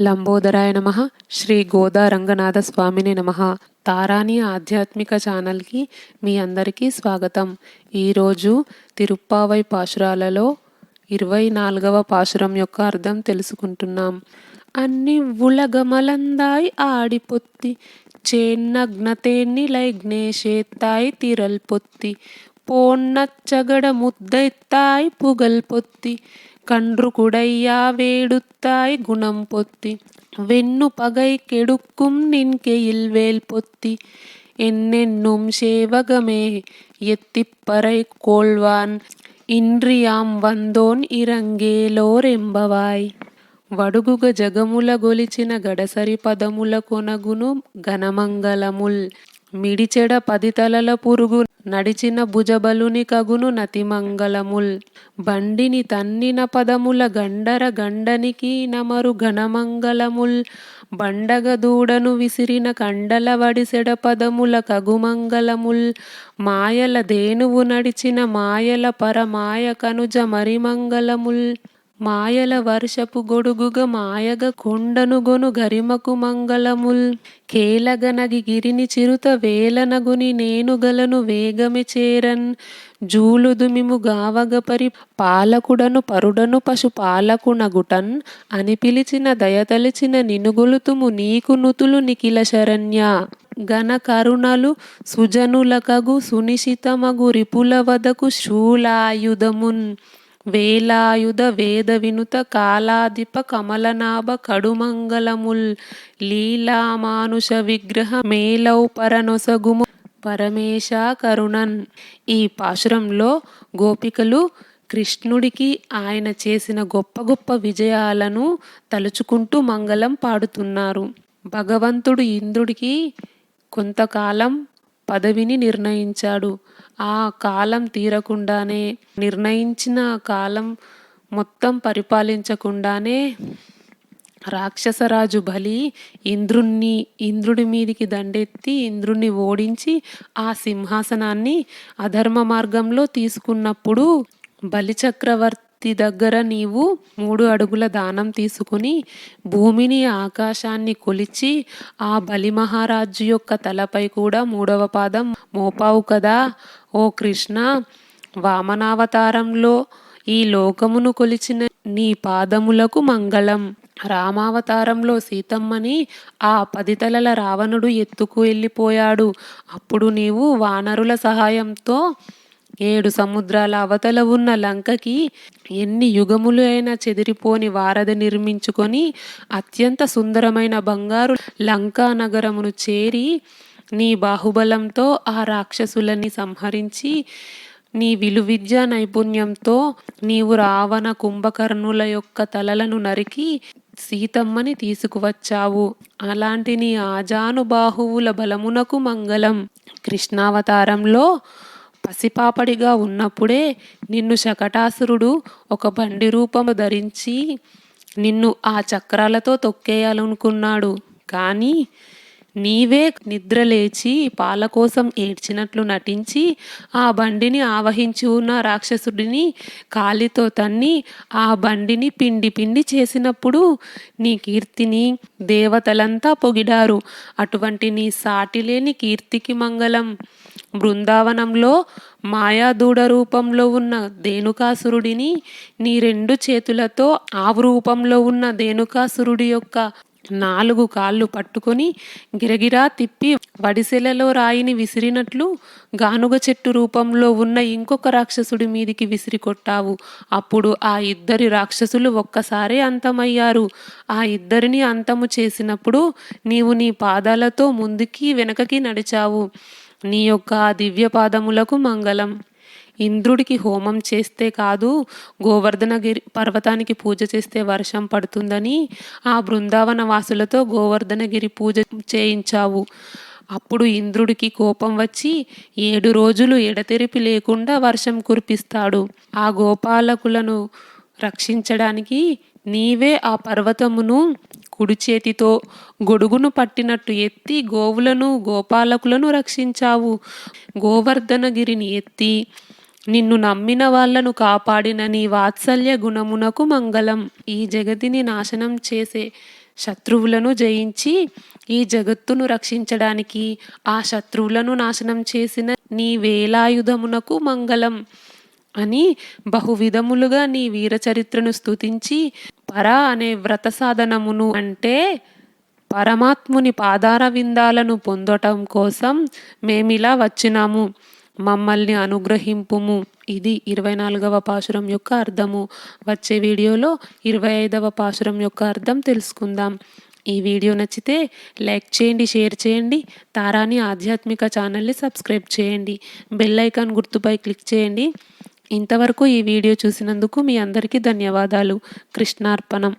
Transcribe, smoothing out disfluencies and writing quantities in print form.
లంబోదరాయ నమః. శ్రీ గోదా రంగనాథ స్వామిని నమః. తారాని ఆధ్యాత్మిక ఛానల్కి మీ అందరికీ స్వాగతం. ఈరోజు తిరుప్పావై పాశురాలలో 24వ పాశురం యొక్క అర్థం తెలుసుకుంటున్నాం. అన్ని ఉలగమలందాయ్ ఆడిపొత్తి చేన్నగ్నతేన్నిలై జ్ఞేషేత్తాయ్ తిరల్పొత్తి పోన్నచ్చగడ ముద్దెత్తాయ్ పుగల్ పొత్తి கன்று குடையா வேடுத்தாய் குணம் பொத்தி வெண்ணு பகை கெடுக்கும் நின்கெயில் வேல் பொத்தி என்னென்னும் சேவகமே எத்திப்பறை கோள்வான் ఇంద్రియాం వందోన్ ఇరంగేలోరెంబవాయ్. వడుగుగ జగముల గొలిచిన గడసరి పదముల కొనగును ఘనమంగళముల్ మిడిచెడ పదితలల పురుగు నడిచిన భుజబలుని కగును నతిమంగళముల్ బండిని తన్నిన పదముల గండర గండనికి నమరు ఘనమంగళముల్ బండగ దూడను విసిరిన కండల వడిసెడ పదముల కగుమంగళముల్ మాయల ధేనువు నడిచిన మాయల పరమాయ కనుజ మరిమంగళముల్ మాయల వర్షపు గొడుగుగ మాయగ కొండనుగొను గరిమకు మంగళముల్ కేలగనగి గిరిని చిరుత వేలనగుని నేనుగలను వేగమి చేరన్ జూలుదుమిము గావగ పరి పాలకుడను పరుడను పశు పాలకునగుటన్ అని పిలిచిన దయతలిచిన నినుగొలుతుము నీకు నుతులు నిఖిల శరణ్య ఘన కరుణలు సుజనులకగు సునిశితమగు రిపుల వదకు శూలాయుధమున్ వేలాయుధ వేద వినుత కాలాధిప కమలనాభ కడుమంగళముల్ లీలామానుష విగ్రహ మేలౌ పరనొసగుము పరమేశ కరుణన్. ఈ పాశురంలో గోపికలు కృష్ణుడికి ఆయన చేసిన గొప్ప గొప్ప విజయాలను తలుచుకుంటూ మంగళం పాడుతున్నారు. భగవంతుడు ఇంద్రుడికి కొంతకాలం పదవిని నిర్ణయించాడు. ఆ కాలం తీరకుండానే నిర్ణయించిన కాలం మొత్తం పరిపాలించకుండానే రాక్షసరాజు బలి ఇంద్రుడి మీదికి దండెత్తి ఇంద్రుణ్ణి ఓడించి ఆ సింహాసనాన్ని అధర్మ మార్గంలో తీసుకున్నప్పుడు బలిచక్రవర్తి దగ్గర నీవు 3 అడుగుల దానం తీసుకుని భూమిని ఆకాశాన్ని కొలిచి ఆ బలి మహారాజు యొక్క తలపై కూడా 3వ పాదం మోపావు కదా ఓ కృష్ణ. వామనావతారంలో ఈ లోకమును కొలిచిన నీ పాదములకు మంగళం. రామావతారంలో సీతమ్మని ఆ 10 తలల రావణుడు ఎత్తుకు వెళ్ళిపోయాడు. అప్పుడు నీవు వానరుల సహాయంతో 7 సముద్రాల అవతల ఉన్న లంకకి ఎన్ని యుగములు అయినా చెదిరిపోని వారధి నిర్మించుకొని అత్యంత సుందరమైన బంగారు లంకా నగరమును చేరి నీ బాహుబలంతో ఆ రాక్షసులని సంహరించి నీ విలువిద్యా నైపుణ్యంతో నీవు రావణ కుంభకర్ణుల యొక్క తలలను నరికి సీతమ్మని తీసుకువచ్చావు. అలాంటి నీ ఆజానుబాహువుల బలమునకు మంగళం. కృష్ణావతారంలో పసిపాపడిగా ఉన్నప్పుడే నిన్ను శకటాసురుడు ఒక బండి రూపము ధరించి నిన్ను ఆ చక్రాలతో తొక్కేయాలనుకున్నాడు. కానీ నీవే నిద్రలేచి పాల కోసం ఏడ్చినట్లు నటించి ఆ బండిని ఆవహించి ఉన్న రాక్షసుడిని కాలితో తన్ని ఆ బండిని పిండి పిండి చేసినప్పుడు నీ కీర్తిని దేవతలంతా పొగిడారు. అటువంటి నీ సాటిలేని కీర్తికి మంగళం. బృందావనంలో మాయాదూడ రూపంలో ఉన్న ధేనుకాసురుడిని నీ 2 చేతులతో ఆవు రూపంలో ఉన్న ధేనుకాసురుడి యొక్క 4 కాళ్ళు పట్టుకొని గిరగిరా తిప్పి వడిసెలలో రాయిని విసిరినట్లు గానుగ చెట్టు రూపంలో ఉన్న ఇంకొక రాక్షసుడి మీదికి విసిరి కొట్టావు. అప్పుడు ఆ 2 రాక్షసులు ఒక్కసారే అంతమయ్యారు. ఆ 2ని అంతము చేసినప్పుడు నీవు నీ పాదాలతో ముందుకి వెనకకి నడిచావు. నీ యొక్క దివ్య పాదములకు మంగళం. ఇంద్రుడికి హోమం చేస్తే కాదు గోవర్ధనగిరి పర్వతానికి పూజ చేస్తే వర్షం పడుతుందని ఆ బృందావన వాసులతో గోవర్ధనగిరి పూజ చేయించావు. అప్పుడు ఇంద్రుడికి కోపం వచ్చి 7 రోజులు ఎడతెరిపి లేకుండా వర్షం కురిపిస్తాడు. ఆ గోపాలకులను రక్షించడానికి నీవే ఆ పర్వతమును కుడి చేతితో గొడుగును పట్టినట్టు ఎత్తి గోవులను గోపాలకులను రక్షించావు. గోవర్ధనగిరిని ఎత్తి నిన్ను నమ్మిన వాళ్లను కాపాడిన నీ వాత్సల్య గుణమునకు మంగళం. ఈ జగతిని నాశనం చేసే శత్రువులను జయించి ఈ జగత్తును రక్షించడానికి ఆ శత్రువులను నాశనం చేసిన నీ వేలాయుధమునకు మంగళం అని బహువిధములుగా నీ వీరచరిత్రను స్తుతించి పరా అనే వ్రత సాధనమును అంటే పరమాత్ముని పాదార విందాలను పొందటం కోసం మేమిలా వచ్చినాము, మమ్మల్ని అనుగ్రహింపుము. ఇది 24వ పాశురం యొక్క అర్థము. వచ్చే వీడియోలో 25వ పాశురం యొక్క అర్థం తెలుసుకుందాం. ఈ వీడియో నచ్చితే లైక్ చేయండి, షేర్ చేయండి. తారాని ఆధ్యాత్మిక ఛానల్ని సబ్స్క్రైబ్ చేయండి. బెల్ ఐకాన్ గుర్తుపై క్లిక్ చేయండి. ఇంతవరకు ఈ వీడియో చూసినందుకు మీ అందరికీ ధన్యవాదాలు. కృష్ణార్పణం.